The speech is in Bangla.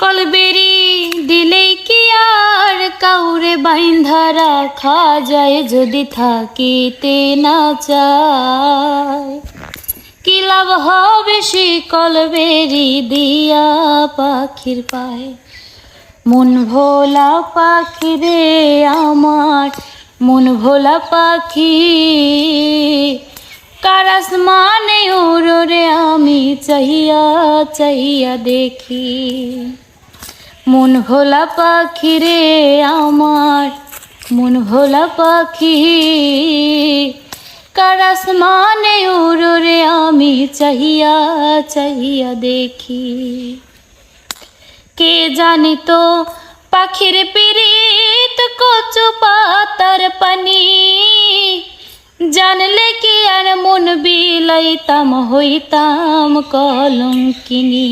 কলবেরি দিলেই কি আর কাউরে বাইন্ধা রাখা যায়, যদি থাকিতে না চায়। কি লাভ হবে সে কলবেরি দিয়া পাখির পায়। মন ভোলা পাখি রে আমার, মন ভোলা পাখি, কার আসমানে উড়ো রে আমি চাহিয়া চাহিয়া দেখি। মন ভোলা পাখি রে আমার, মন ভোলা পাখি, কার আসমানে উড়ো রে আমি চাহিয়া চাহিয়া দেখি। কে জানি তো পাখির পিরিত কচু পাতার পানি, জানলে কি আর মন বিলাইতাম হইতাম কলঙ্কিনী।